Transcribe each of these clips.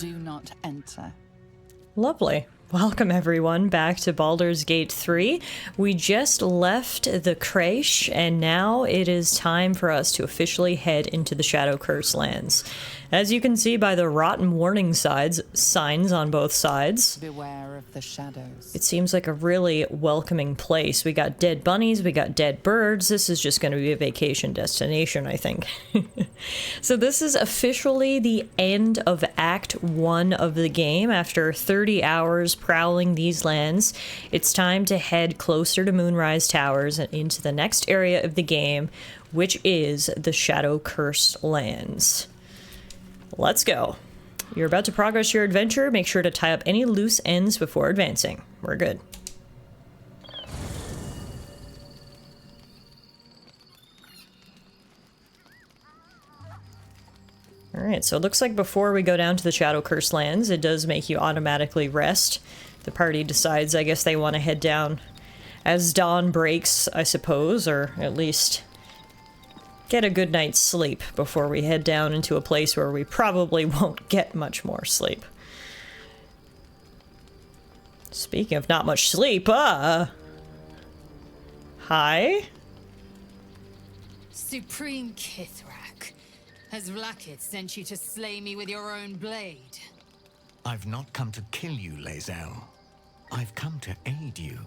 Do not enter. Lovely. Welcome everyone back to Baldur's Gate 3. We just left the creche and now it is time for us to officially head into the Shadow Curse lands. As you can see by the rotten warning signs on both sides, Beware of the shadows. it seems like a really welcoming place. We got dead bunnies, we got dead birds. This is just going to be a vacation destination, I think. So this is officially the end of Act 1 of the game. After 30 hours prowling these lands, it's time to head closer to Moonrise Towers and into the next area of the game, which is the Shadow Curse lands. Let's go. You're about to progress your adventure. Make sure to tie up any loose ends before advancing. We're good. Alright, so it looks like before we go down to the Shadow Curse lands, it does make you automatically rest. The party decides, I guess, they want to head down as dawn breaks, I suppose, or at least get a good night's sleep before we head down into a place where we probably won't get much more sleep. Speaking of not much sleep, hi? Supreme Kithrak, has Vlakith sent you to slay me with your own blade? I've not come to kill you, Lae'zel. I've come to aid you.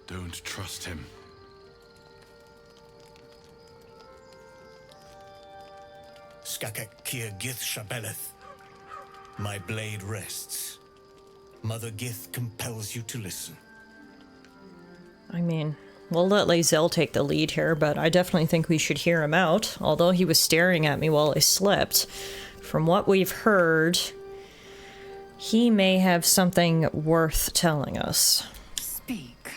Don't trust him. Skakek Kier Gith Shabeleth. My blade rests. Mother Gith compels you to listen. I mean, we'll let Lae'zel take the lead here, but I definitely think we should hear him out, although he was staring at me while I slept. From what we've heard, he may have something worth telling us. Speak.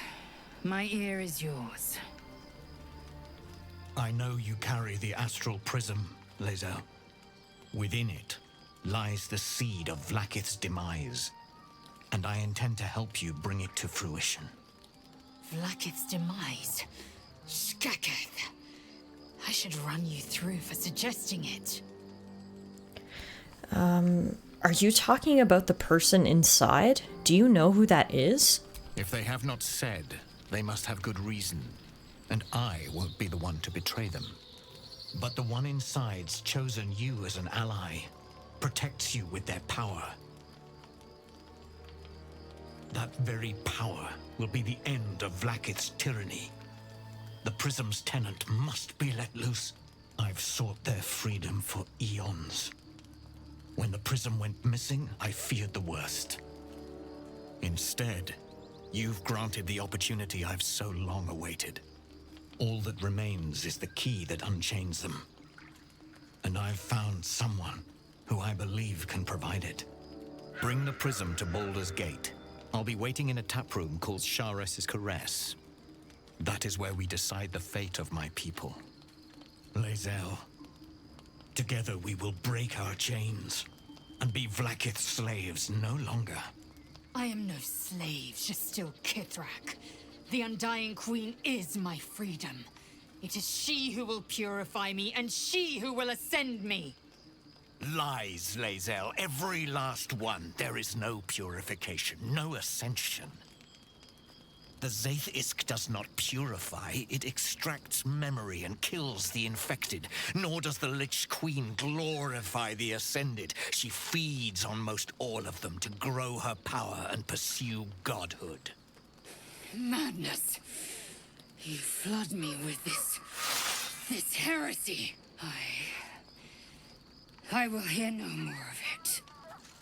My ear is yours. I know you carry the astral prism, Lae'zel. Within it lies the seed of Vlakith's demise, and I intend to help you bring it to fruition. Vlakith's demise? Skaketh. I should run you through for suggesting it. Are you talking about the person inside? Do you know who that is? If they have not said, they must have good reason, and I won't be the one to betray them. But the one inside's chosen you as an ally, protects you with their power. That very power will be the end of Vlakith's tyranny. The Prism's tenant must be let loose. I've sought their freedom for eons. When the Prism went missing, I feared the worst. Instead, you've granted the opportunity I've so long awaited. All that remains is the key that unchains them. And I've found someone who I believe can provide it. Bring the Prism to Baldur's Gate. I'll be waiting in a taproom called Shares's Caress. That is where we decide the fate of my people. Lae'zel, together we will break our chains and be Vlakith's slaves no longer. I am no slave, just still Kithrak. The Undying Queen is my freedom. It is she who will purify me, and she who will ascend me. Lies, Lae'zel, every last one. There is no purification, no ascension. The Zaith-Isk does not purify, it extracts memory and kills the infected. Nor does the Lich Queen glorify the ascended. She feeds on most all of them to grow her power and pursue godhood. Madness. You flood me with this heresy. I will hear no more of it.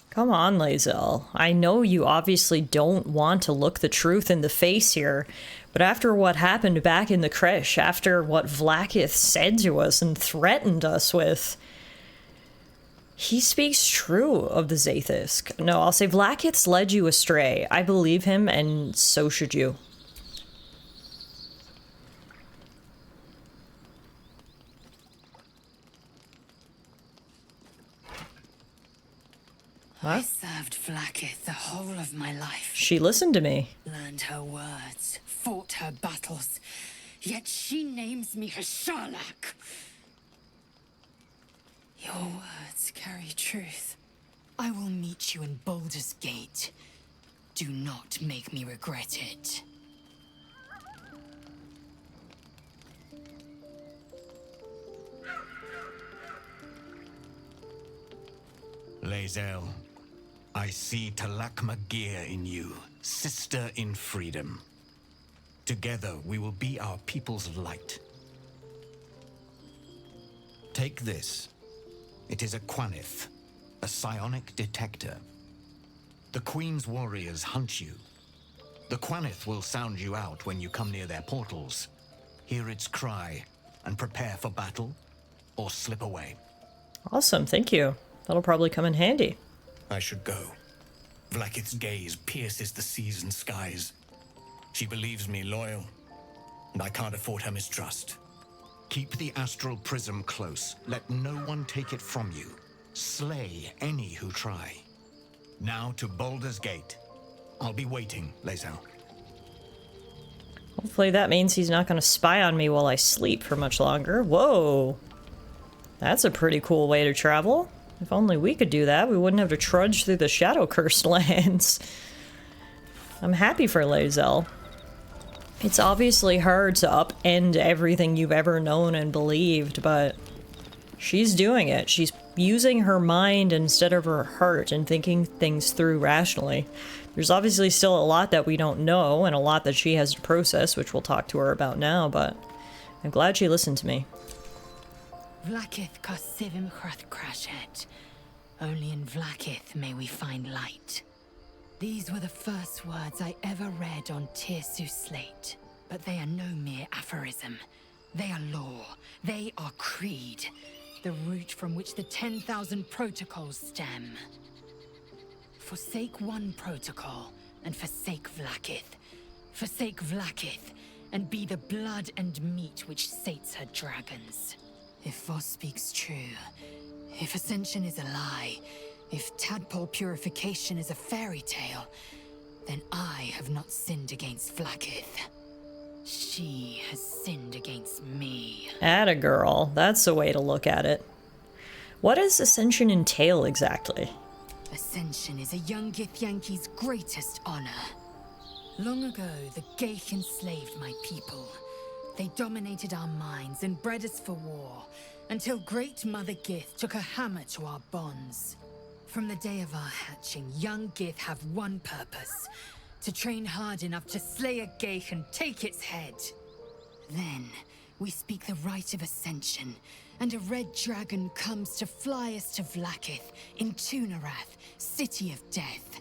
Come on, Lae'zel. I know you obviously don't want to look the truth in the face here, but after what happened back in the creche, after what Vlakith said to us and threatened us with, he speaks true of the Zaith-Isk. No, I'll say Vlakith's led you astray. I believe him, and so should you. I served Vlakith the whole of my life. She listened to me. Learned her words, fought her battles, yet she names me her Sharlak. Your words carry of truth. I will meet you in Baldur's Gate. Do not make me regret it. Lae'zel, I see Tallara in you, sister in freedom. Together we will be our people's light. Take this. It is a Quanith, a psionic detector. The Queen's warriors hunt you. The Quanith will sound you out when you come near their portals. Hear its cry and prepare for battle, or slip away. Awesome, thank you. That'll probably come in handy. I should go. Vlakith's gaze pierces the seas and skies. She believes me loyal, and I can't afford her mistrust. Keep the astral prism close. Let no one take it from you. Slay any who try. Now to Baldur's Gate. I'll be waiting, Lae'zel. Hopefully that means he's not going to spy on me while I sleep for much longer. Whoa. That's a pretty cool way to travel. If only we could do that, we wouldn't have to trudge through the shadow-cursed lands. I'm happy for Lae'zel. It's obviously hard to upend everything you've ever known and believed, but she's doing it. She's using her mind instead of her heart and thinking things through rationally. There's obviously still a lot that we don't know and a lot that she has to process, which we'll talk to her about now, but I'm glad she listened to me. Vlakith Kosivim Chrath Crashet. Only in Vlakith may we find light. These were the first words I ever read on Tirsu's slate. But they are no mere aphorism. They are law. They are creed. The root from which the 10,000 protocols stem. Forsake one protocol, and forsake Vlakith. Forsake Vlakith, and be the blood and meat which sates her dragons. If Voss speaks true, if Ascension is a lie, if tadpole purification is a fairy tale, then I have not sinned against Vlakith. She has sinned against me. Atta girl, that's the way to look at it. What does Ascension entail exactly? Ascension is a young Githyanki's greatest honor. Long ago, the Geich enslaved my people. They dominated our minds and bred us for war, until Great Mother Gith took a hammer to our bonds. From the day of our hatching, young Gith have one purpose: to train hard enough to slay a Geich and take its head. Then, we speak the rite of Ascension, and a red dragon comes to fly us to Vlakith in Tunarath, City of Death.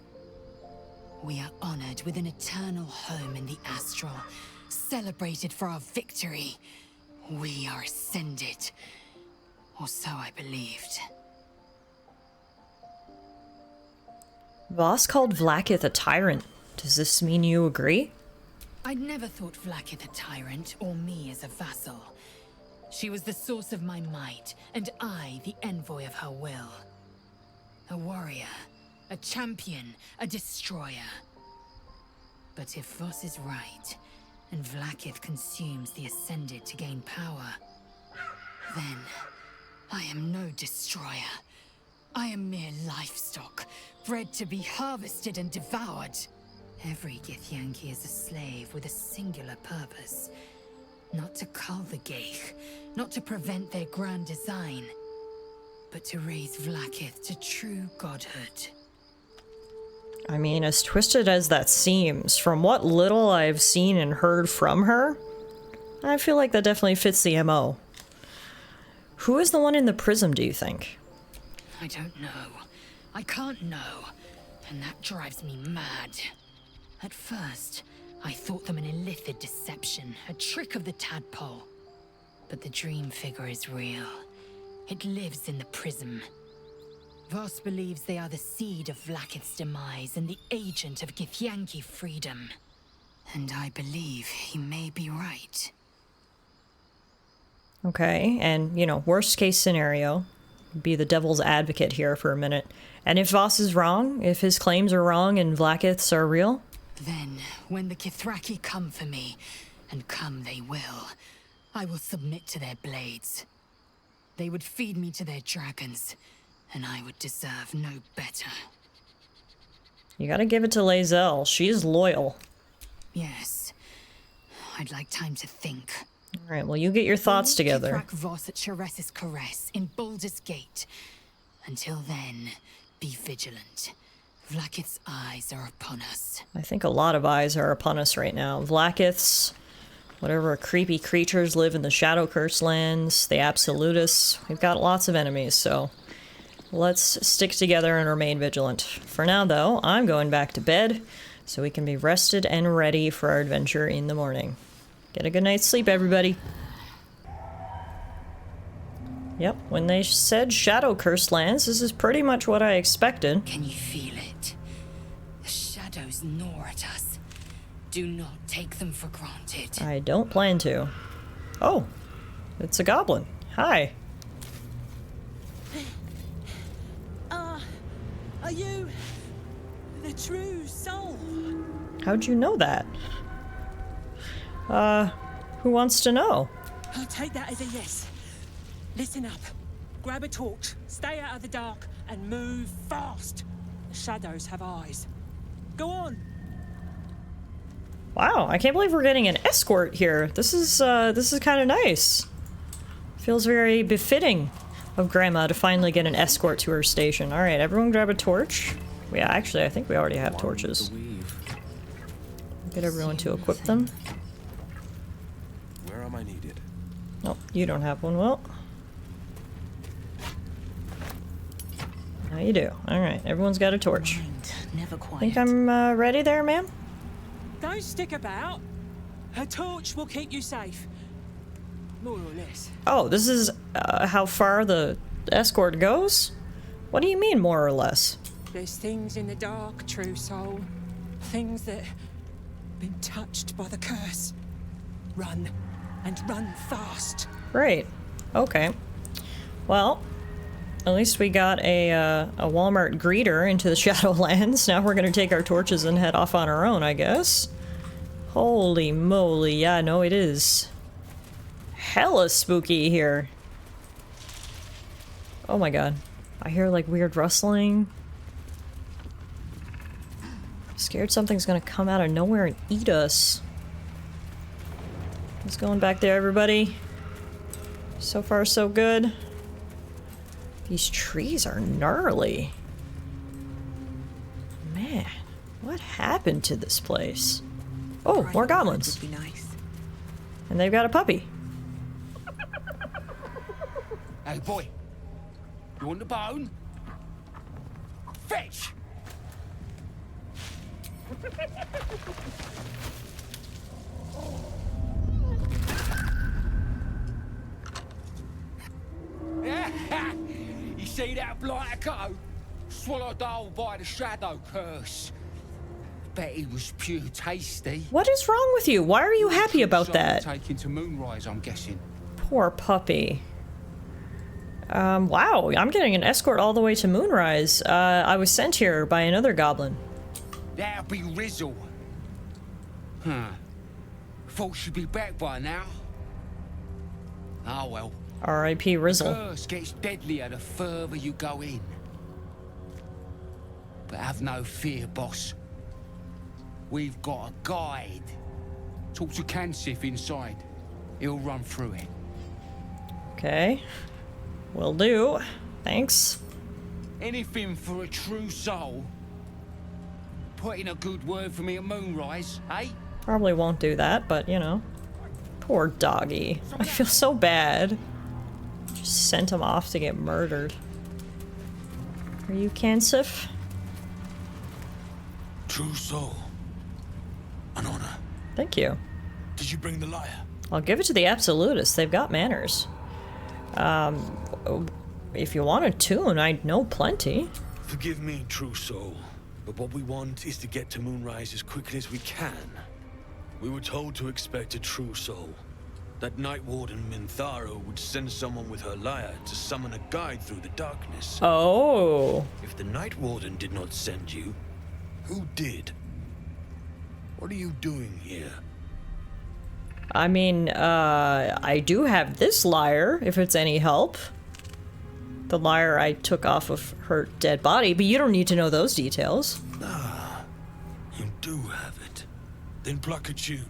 We are honored with an eternal home in the Astral, celebrated for our victory. We are ascended. Or so I believed. Voss called Vlakith a tyrant. Does this mean you agree? I'd never thought Vlakith a tyrant, or me as a vassal. She was the source of my might, and I the envoy of her will. A warrior, a champion, a destroyer. But if Voss is right, and Vlakith consumes the Ascended to gain power, then I am no destroyer. I am mere livestock, bred to be harvested and devoured. Every Githyanki is a slave with a singular purpose. Not to cull the Geich, not to prevent their grand design, but to raise Vlakith to true godhood. I mean, as twisted as that seems, from what little I've seen and heard from her, I feel like that definitely fits the MO. Who is the one in the prism, do you think? I don't know. I can't know. And that drives me mad. At first, I thought them an illithid deception, a trick of the tadpole. But the dream figure is real. It lives in the prism. Voss believes they are the seed of Vlakith's demise and the agent of Githyanki freedom. And I believe he may be right. Okay, and, you know, worst case scenario, be the devil's advocate here for a minute. And if Voss is wrong, if his claims are wrong and Vlakith's are real? Then, when the Kithraki come for me, and come they will, I will submit to their blades. They would feed me to their dragons, and I would deserve no better. You gotta give it to Lae'zel. She's loyal. Yes, I'd like time to think. Alright, well, you get your thoughts together. Crack Voss at Cheres's Caress in Baldur's Gate. Until then, be vigilant. Vlaakith's eyes are upon us. I think a lot of eyes are upon us right now. Vlaakith's, whatever creepy creatures live in the Shadow Curse lands, the Absolutists. We've got lots of enemies, so let's stick together and remain vigilant. For now, though, I'm going back to bed so we can be rested and ready for our adventure in the morning. Get a good night's sleep, everybody. Yep, when they said Shadow Curse lands, this is pretty much what I expected. Can you feel it? The shadows gnaw at us. Do not take them for granted. I don't plan to. Oh, it's a goblin. Hi. Are you the true soul? How'd you know that? Who wants to know? I'll take that as a yes. Listen up. Grab a torch, stay out of the dark, and move fast. The shadows have eyes. Go on. Wow, I can't believe we're getting an escort here. This is kind of nice. Feels very befitting of Grandma to finally get an escort to her station. All right, everyone grab a torch. Yeah, actually, I think we already have torches. Get everyone to equip them. Where am I needed? Nope, you don't have one, Will. Now you do. All right, everyone's got a torch. Never quiet. Think I'm ready there, ma'am? Don't stick about. A torch will keep you safe. More or less. Oh, this is how far the escort goes? What do you mean, more or less? There's things in the dark, true soul. Things that been touched by the curse. Run, and run fast. Great. Okay. Well, at least we got a Walmart greeter into the Shadowlands. Now we're gonna take our torches and head off on our own, I guess. Holy moly, yeah, no, it is hella spooky here. Oh my god. I hear like weird rustling. Scared something's gonna come out of nowhere and eat us. What's going back there, everybody? So far, so good. These trees are gnarly. Man, what happened to this place? Oh, more goblins. Would be nice. And they've got a puppy. Hey, boy. You want the bone? Fetch! You see that blighter go? Swallowed whole by the shadow curse. Bet he was pure tasty. What is wrong with you? Why are you happy about that? Taken to Moonrise, I'm guessing. Poor puppy. Wow, I'm getting an escort all the way to Moonrise. I was sent here by another goblin. That'll be Rizzle. Huh. Thought she'd be back by now. Oh well. R.I.P. Rizzle. Curse gets deadlier the further you go in. But have no fear, boss. We've got a guide. Talk to Kansif inside. He'll run through it. Okay. Will do. Thanks. Anything for a true soul. Put in a good word for me at Moonrise, eh? Probably won't do that, but you know. Poor doggy. I feel so bad. Just sent him off to get murdered. Are you Kansif? True soul. An honor. Thank you. Did you bring the lyre? I'll give it to the Absolutists. They've got manners. If you want a tune, I know plenty. Forgive me, true soul, but what we want is to get to Moonrise as quickly as we can. We were told to expect a true soul. That Night Warden Minthara would send someone with her lyre to summon a guide through the darkness. Oh. If the Night Warden did not send you, who did? What are you doing here? I mean, I do have this lyre, if it's any help. the lyre I took off of her dead body, but you don't need to know those details. You do have it. Then pluck a tune,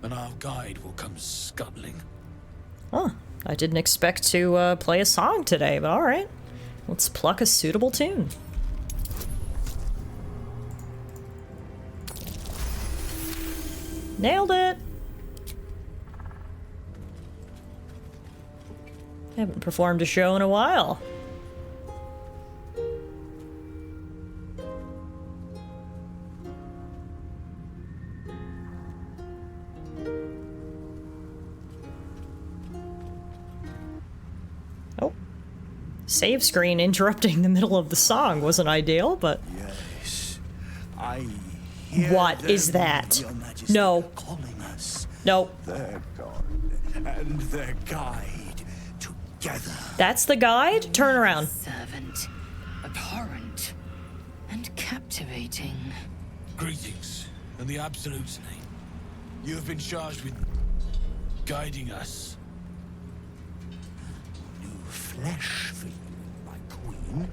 and our guide will come scuttling. Huh. I didn't expect to play a song today, but alright. Let's pluck a suitable tune. Nailed it! Haven't performed a show in a while. Oh. Save screen interrupting the middle of the song wasn't ideal, but... Yes, I hear what is that? Your Majesty, No. calling us. No. Their god and their guide together. That's the guide? Turn around. Servant, abhorrent, and captivating. Greetings, in the Absolute's name. You have been charged with guiding us. New flesh for you, my queen.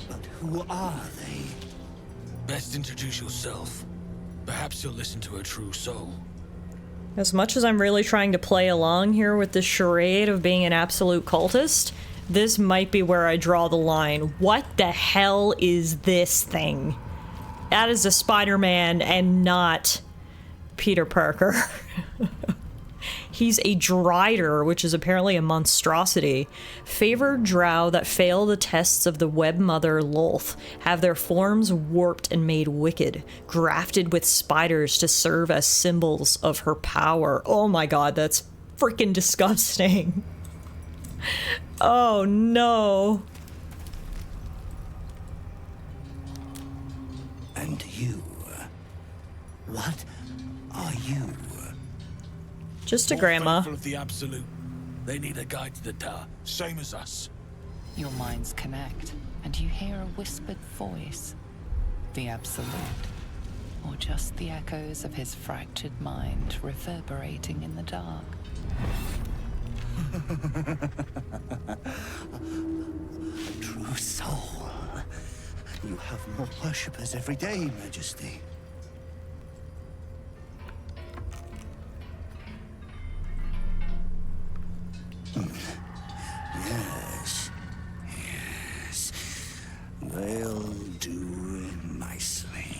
But who are they? Best introduce yourself. Perhaps you'll listen to a true soul. As much as I'm really trying to play along here with this charade of being an absolute cultist, this might be where I draw the line. What the hell is this thing? That is a Spider-Man and not Peter Parker. He's a Drider, which is apparently a monstrosity. Favored drow that fail the tests of the web mother Lolth have their forms warped and made wicked, grafted with spiders to serve as symbols of her power. Oh my god, that's freaking disgusting. Oh no. And you? What are you? Just a All grandma. faithful of the Absolute. They need a guide to the tower, same as us. Your minds connect, and you hear a whispered voice. The Absolute. Or just the echoes of his fractured mind reverberating in the dark. A true soul. You have more worshippers every day, Majesty. Yes. Yes. They'll do nicely.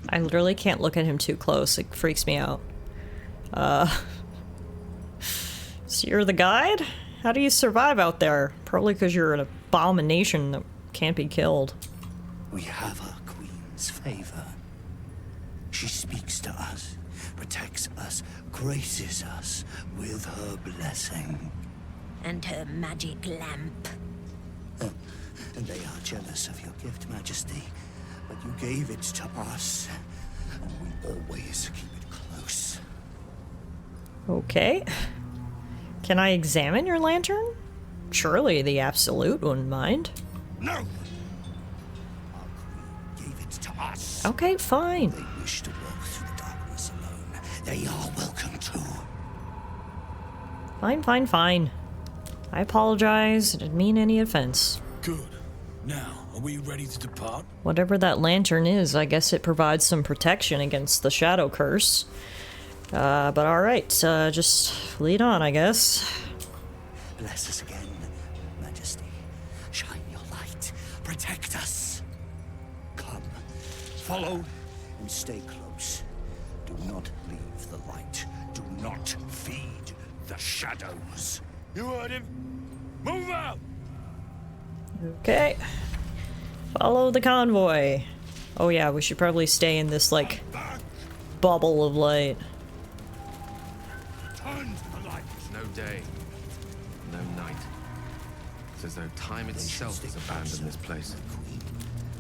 I literally can't look at him too close. It freaks me out. So you're the guide? How do you survive out there? Probably because you're an abomination that can't be killed. We have our queen's favor. She speaks to us, protects us, graces us with her blessing. And her magic lamp. And they are jealous of your gift, Majesty. But you gave it to us, and we always keep it close. Okay. Can I examine your lantern? Surely the Absolute wouldn't mind. No! Our queen gave it to us. Okay, fine. They wish to walk through the darkness alone. They are welcome to. Fine, fine, fine. I apologize. I didn't mean any offense. Good. Now, are we ready to depart? Whatever that lantern is, I guess it provides some protection against the shadow curse. But alright, just lead on, I guess. Bless us again, Majesty. Shine your light. Protect us. Come. Follow and stay close. Do not leave the light. Do not feed the shadows. You heard him. Move out! Okay. Follow the convoy. Oh yeah, we should probably stay in this, like, bubble of light. No day, no night. It's as though time itself has abandoned this place.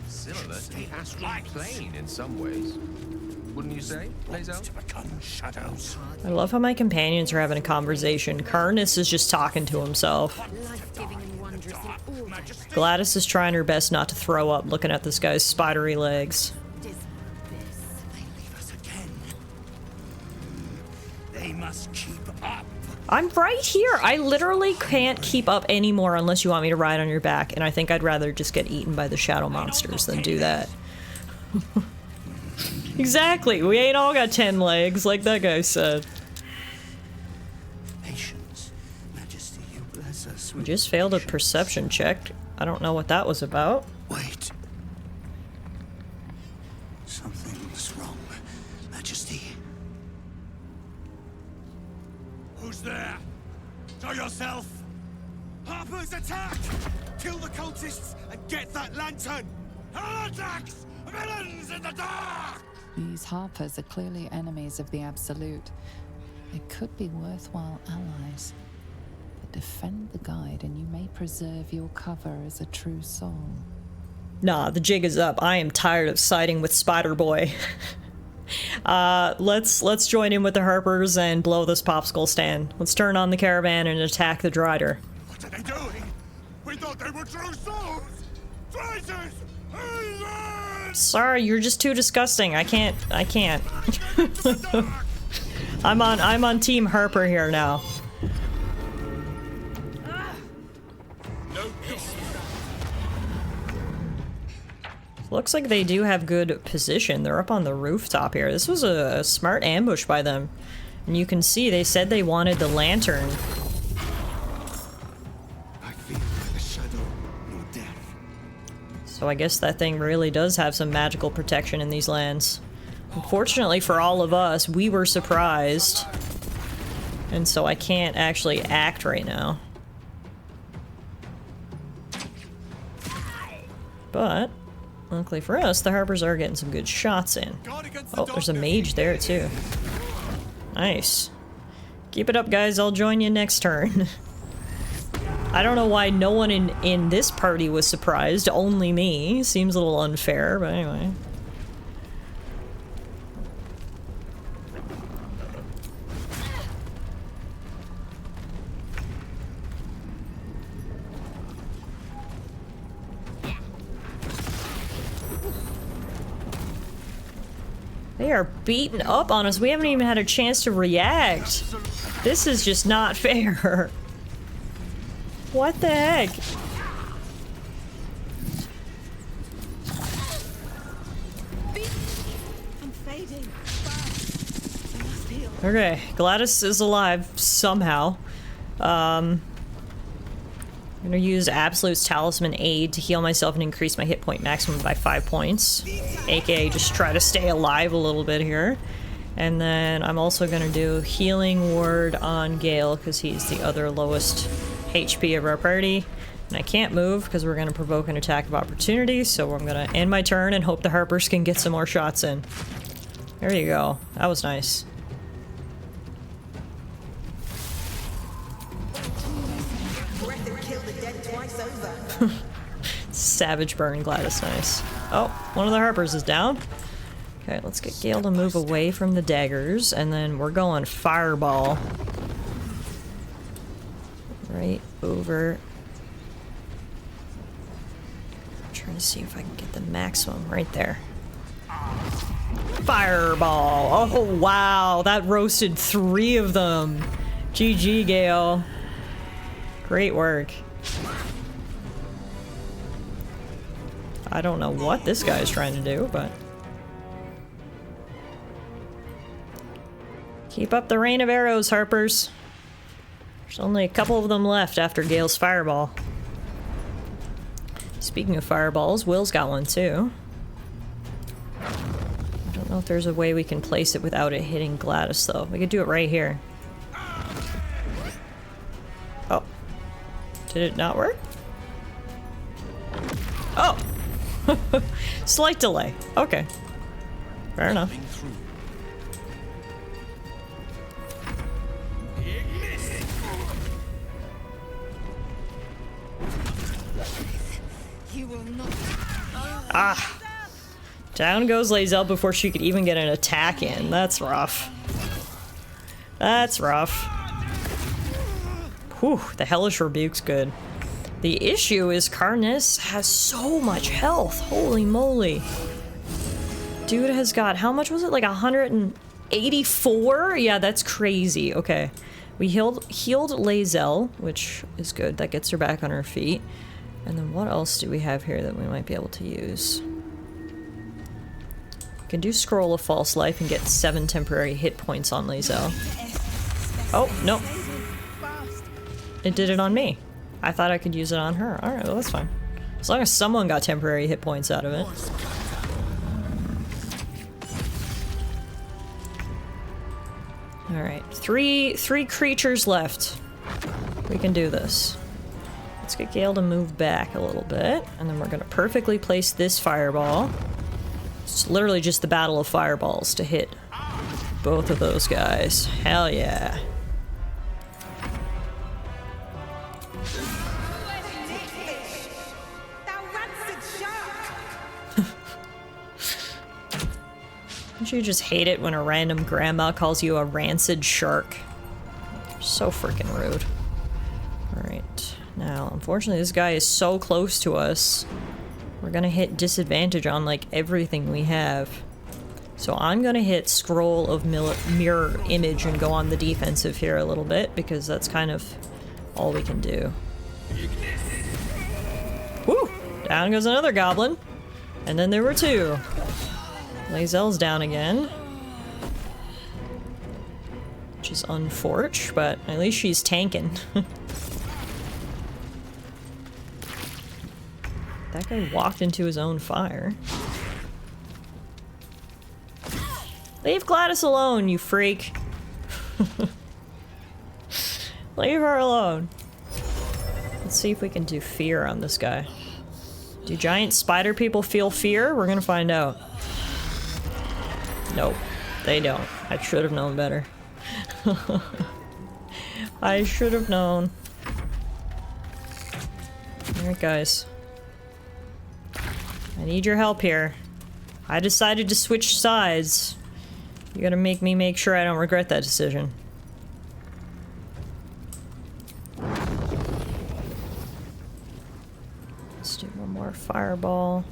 Similar to the astral plane in some ways. Wouldn't you say, Lae'zel? To become shadows. I love how my companions are having a conversation. Karnus is just talking to himself. Life-giving and wondrous in all their Gladys is trying her best not to throw up looking at this guy's spidery legs. dismal abyss. They leave us again. They must keep up. I'm right here. I literally can't keep up anymore unless you want me to ride on your back, and I think I'd rather just get eaten by the shadow monsters than do that. Exactly. We ain't all got 10 legs, like that guy said. Patience, Majesty, you bless us. We just failed a perception check. I don't know what that was about. Wait. Something's wrong, Majesty. Who's there? Show yourself! Harper's attack! Kill the cultists and get that lantern! Heretics! Villains in the dark! These Harpers are clearly enemies of the Absolute. They could be worthwhile allies. But defend the guide and you may preserve your cover as a true soul. Nah, the jig is up. I am tired of siding with Spider Boy. Let's join in with the Harpers and blow this popsicle stand. Let's turn on the caravan and attack the Drider. What are they doing? We thought they were true souls! Traitors! Sorry, you're just too disgusting. I can't. I'm on Team Harper here now. Looks like they do have good position. They're up on the rooftop here. This was a smart ambush by them. And you can see they said they wanted the lantern. I feel like a shadow, no death. So I guess that thing really does have some magical protection in these lands. Unfortunately for all of us, we were surprised. And so I can't actually act right now. But luckily for us, the Harpers are getting some good shots in. Oh, there's a mage there too. Nice. Keep it up, guys. I'll join you next turn. I don't know why no one in this party was surprised. Only me. Seems a little unfair, but anyway. They are beating up on us. We haven't even had a chance to react. This is just not fair. What the heck? I'm fading. Okay, Gladys is alive somehow. I'm gonna use Absolute's Talisman Aid to heal myself and increase my hit point maximum by 5 points. AKA just try to stay alive a little bit here. And then I'm also gonna do Healing Word on Gale because he's the other lowest HP of our party. And I can't move because we're gonna provoke an attack of opportunity, so I'm gonna end my turn and hope the Harpers can get some more shots in. There you go. That was nice. Savage burn, Gladys, nice. Oh, one of the Harpers is down. Okay, let's get Gale to move away from the daggers, and then we're going Fireball. Right over. I'm trying to see if I can get the maximum right there. Fireball! Oh, wow, that roasted 3 of them. GG, Gale. Great work. I don't know what this guy is trying to do, but... Keep up the rain of arrows, Harpers. There's only a couple of them left after Gale's Fireball. Speaking of fireballs, Will's got one too. I don't know if there's a way we can place it without it hitting Gladys, though. We could do it right here. Oh. Did it not work? Oh! Slight delay. Okay. Fair enough. Ah! Down goes Lae'zel before she could even get an attack in. That's rough. That's rough. Whew, the Hellish Rebuke's good. The issue is Kar'niss has so much health. Holy moly. Dude has got, how much was it? Like 184? Yeah, that's crazy. Okay. We healed Lae'zel, which is good. That gets her back on her feet. And then what else do we have here that we might be able to use? We can do Scroll of False Life and get 7 temporary hit points on Lae'zel. Oh, no. It did it on me. I thought I could use it on her. Alright, well that's fine. As long as someone got temporary hit points out of it. Alright, three creatures left. We can do this. Let's get Gale to move back a little bit, and then we're gonna perfectly place this fireball. It's literally just the battle of fireballs to hit both of those guys. Hell yeah. Don't you just hate it when a random grandma calls you a rancid shark? So freaking rude. Alright, now unfortunately this guy is so close to us. We're gonna hit disadvantage on like everything we have. So I'm gonna hit Scroll of Mirror Image and go on the defensive here a little bit because that's kind of all we can do. Woo! Down goes another goblin. And then there were 2. Lae'zel's down again. Which is unfortunate, but at least she's tanking. That guy walked into his own fire. Leave Gladys alone, you freak. Leave her alone. Let's see if we can do fear on this guy. Do giant spider people feel fear? We're gonna find out. Nope, they don't. I should have known better. I should have known. Alright guys. I need your help here. I decided to switch sides. You gotta make me make sure I don't regret that decision. Let's do one more fireball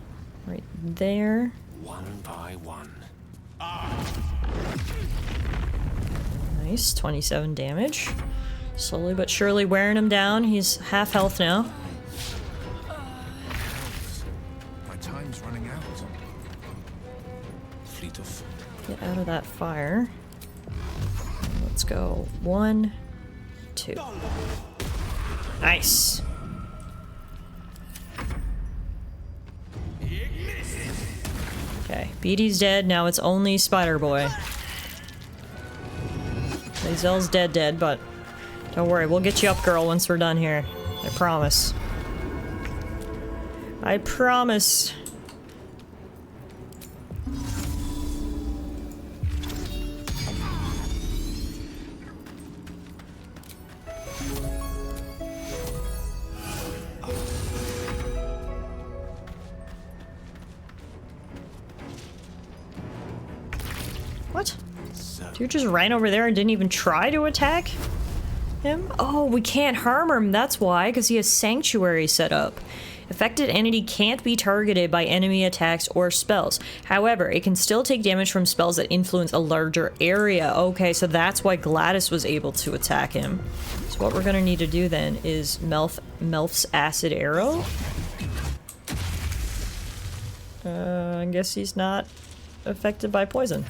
right there. One by one. Nice, 27 damage. Slowly but surely wearing him down. He's half health now. My time's running out. Fleet of foot. Get out of that fire. Let's go. 1, 2. Nice. Okay, Beatty's dead. Now it's only Spider Boy. Lae'zel's dead, but don't worry, we'll get you up, girl, once we're done here. I promise. I promise. What? You just ran over there and didn't even try to attack him? Oh, we can't harm him, that's why, because he has Sanctuary set up. Affected entity can't be targeted by enemy attacks or spells. However, it can still take damage from spells that influence a larger area. Okay, so that's why Gladys was able to attack him. So what we're gonna need to do then is Melf's Acid Arrow. I guess he's not affected by poison.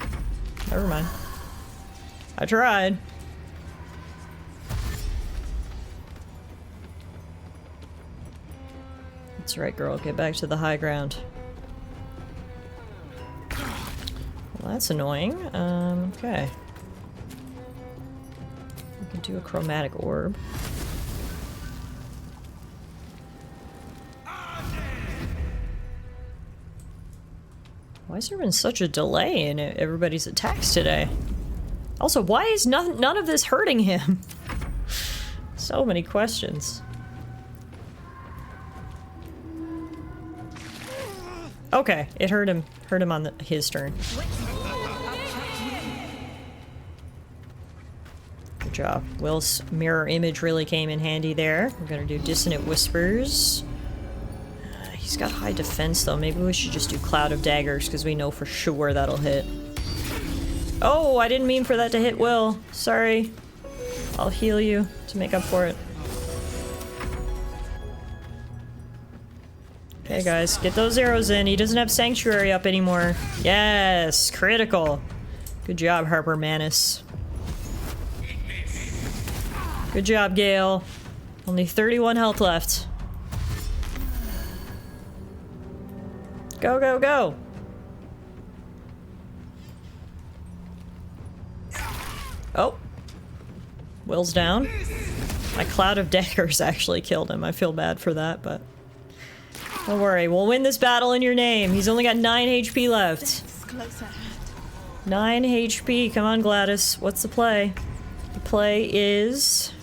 Never mind. I tried. That's right, girl. Get back to the high ground. Well, that's annoying. Okay. We can do a chromatic orb. Why has there been such a delay in everybody's attacks today? Also, why is none of this hurting him? So many questions. Okay, it hurt him on his turn. Good job. Will's mirror image really came in handy there. We're gonna do Dissonant Whispers. He's got high defense though. Maybe we should just do Cloud of Daggers because we know for sure that'll hit. Oh, I didn't mean for that to hit Will. Sorry. I'll heal you to make up for it. Okay, guys, get those arrows in. He doesn't have Sanctuary up anymore. Yes, critical. Good job, Harper Manus. Good job, Gale. Only 31 health left. Go, go, go! Oh. Will's down. My cloud of daggers actually killed him. I feel bad for that, but... don't worry, we'll win this battle in your name. He's only got 9 HP left. 9 HP. Come on, Gladys. What's the play? The play is...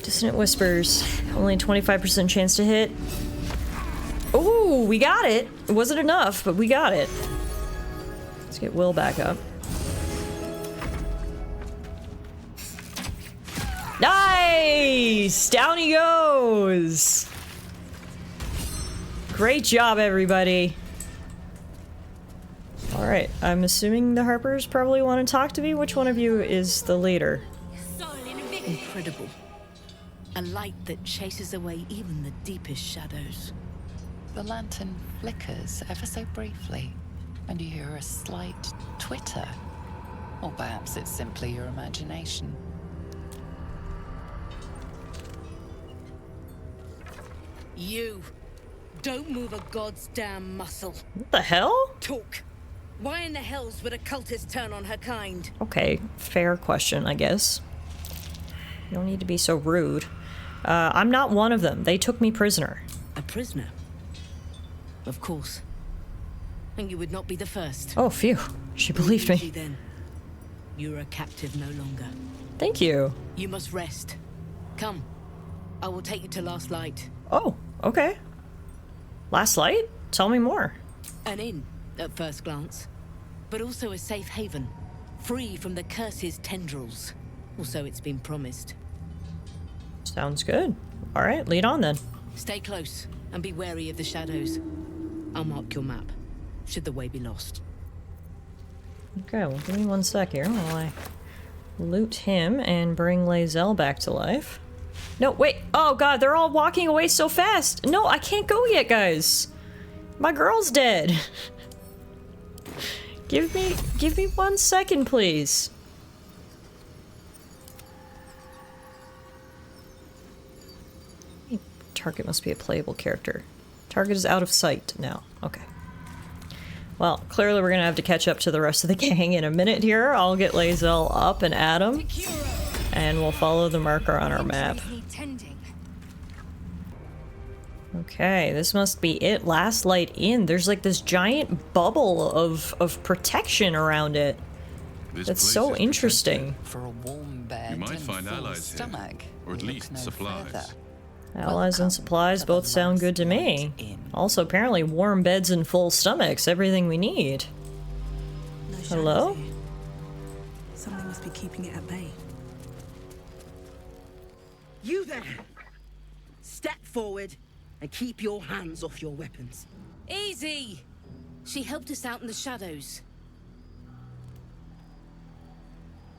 Dissonant Whispers. Only 25% chance to hit. Ooh, we got it! It wasn't enough, but we got it. Let's get Will back up. Nice! Down he goes! Great job, everybody. Alright, I'm assuming the Harpers probably want to talk to me. Which one of you is the leader? Incredible. A light that chases away even the deepest shadows. The lantern flickers ever so briefly, and you hear a slight twitter. Or perhaps it's simply your imagination. You! Don't move a god's damn muscle. What the hell? Talk. Why in the hells would a cultist turn on her kind? Okay, fair question, I guess. You don't need to be so rude. I'm not one of them. They took me prisoner. A prisoner? Of course. And you would not be the first. Oh, phew. She believed me. Then. You're a captive no longer. Thank you. You must rest. Come. I will take you to Last Light. Oh, okay. Last Light? Tell me more. An inn, at first glance. But also a safe haven. Free from the curse's tendrils. Or so it's been promised. Sounds good. Alright, lead on then. Stay close, and be wary of the shadows. I'll mark your map, should the way be lost. Okay, well give me 1 sec here while I loot him and bring Lae'zel back to life. No, wait! Oh god, they're all walking away so fast! No, I can't go yet, guys! My girl's dead! Give me 1 second, please. Target must be a playable character. Target is out of sight now. Okay. Well, clearly we're gonna have to catch up to the rest of the gang in a minute here. I'll get Lae'zel up and Adam, and we'll follow the marker on our map. Okay, this must be it. Last Light Inn. There's like this giant bubble of protection around it. That's so interesting. For a warm bed, you might find allies stomach, here, or at least supplies. Further. Allies and supplies both sound good to me. Also, apparently warm beds and full stomachs, everything we need. Hello? Something must be keeping it at bay. You there! Step forward and keep your hands off your weapons. Easy! She helped us out in the shadows.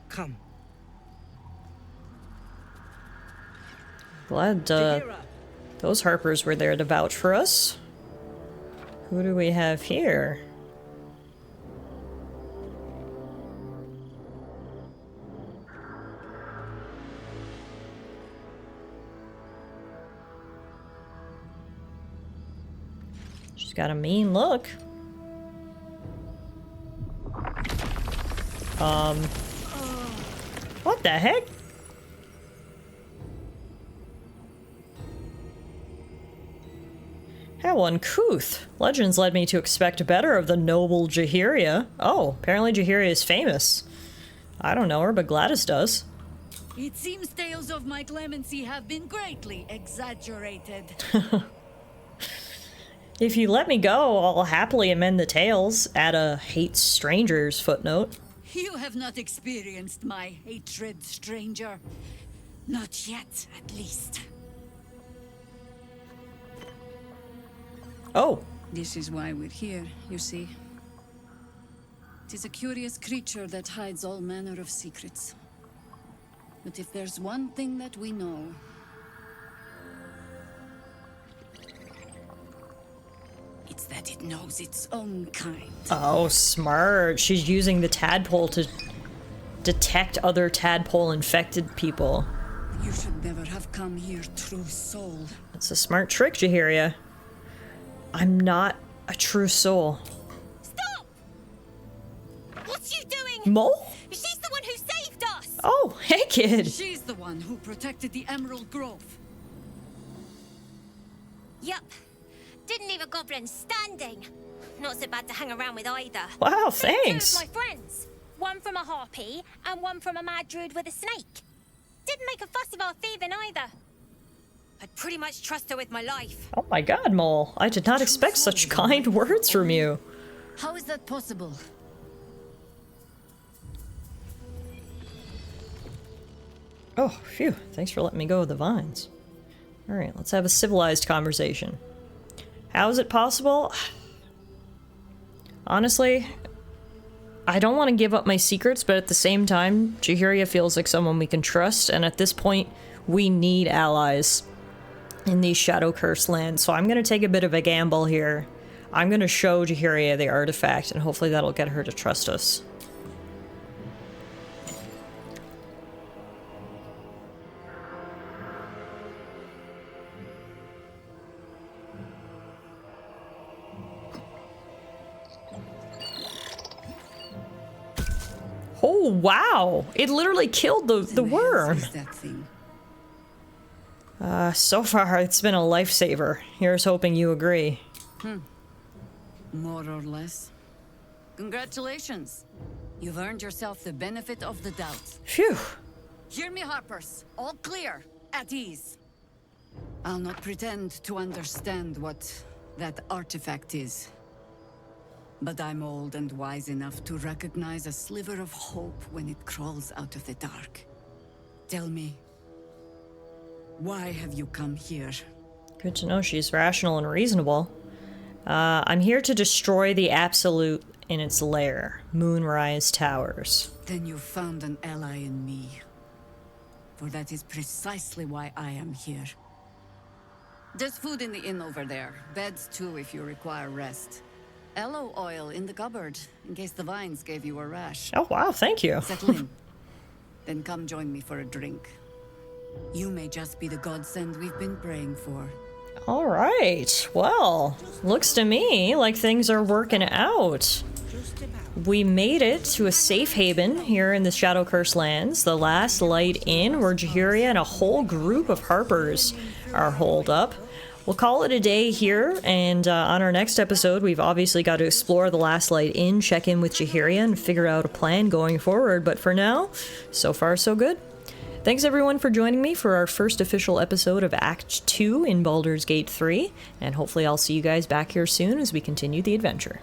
Come. Glad those Harpers were there to vouch for us. Who do we have here? She's got a mean look. What the heck? How uncouth. Legends led me to expect better of the noble Jahiria. Oh, apparently Jahiria is famous. I don't know her, but Gladys does. It seems tales of my clemency have been greatly exaggerated. If you let me go, I'll happily amend the tales. Add a hate strangers footnote. You have not experienced my hatred, stranger. Not yet, at least. Oh. This is why we're here, you see. 'Tis a curious creature that hides all manner of secrets. But if there's one thing that we know, it's that it knows its own kind. Oh, smart. She's using the tadpole to detect other tadpole-infected people. You should never have come here, true soul. That's a smart trick, Jahiria. I'm not a true soul. Stop! What's you doing? Mole? She's the one who saved us! Oh, hey, kid. She's the one who protected the Emerald Grove. Yup. Didn't leave a goblin standing. Not so bad to hang around with either. Wow, Sent thanks. two of my friends. One from a harpy and one from a mad druid with a snake. Didn't make a fuss of our thieving either. I'd pretty much trust her with my life. Oh my god, Mole. I did not expect such kind words from you. How is that possible? Oh, phew. Thanks for letting me go with the vines. Alright, let's have a civilized conversation. How is it possible? Honestly, I don't want to give up my secrets, but at the same time, Jahiria feels like someone we can trust, and at this point, we need allies in these Shadow Curse lands, so I'm going to take a bit of a gamble here. I'm going to show Jahiria the artifact, and hopefully that'll get her to trust us. Oh, wow! It literally killed the worm! So far, it's been a lifesaver. Here's hoping you agree. More or less. Congratulations. You've earned yourself the benefit of the doubt. Phew. Hear me, Harpers. All clear. At ease. I'll not pretend to understand what that artifact is. But I'm old and wise enough to recognize a sliver of hope when it crawls out of the dark. Tell me, why have you come here? Good to know she's rational and reasonable. I'm here to destroy the Absolute in its lair, Moonrise Towers. Then you found an ally in me. For that is precisely why I am here. There's food in the inn over there. Beds too if you require rest. Aloe oil in the cupboard, in case the vines gave you a rash. Oh wow, thank you. Settle in. Then come join me for a drink. You may just be the godsend we've been praying for. Alright, well, looks to me like things are working out. We made it to a safe haven here in the Shadow Curse lands, the Last Light Inn, where Jahiria and a whole group of Harpers are holed up. We'll call it a day here, and on our next episode, we've obviously got to explore the Last Light Inn, check in with Jahiria, and figure out a plan going forward. But for now, so far so good. Thanks everyone for joining me for our first official episode of Act 2 in Baldur's Gate 3, and hopefully I'll see you guys back here soon as we continue the adventure.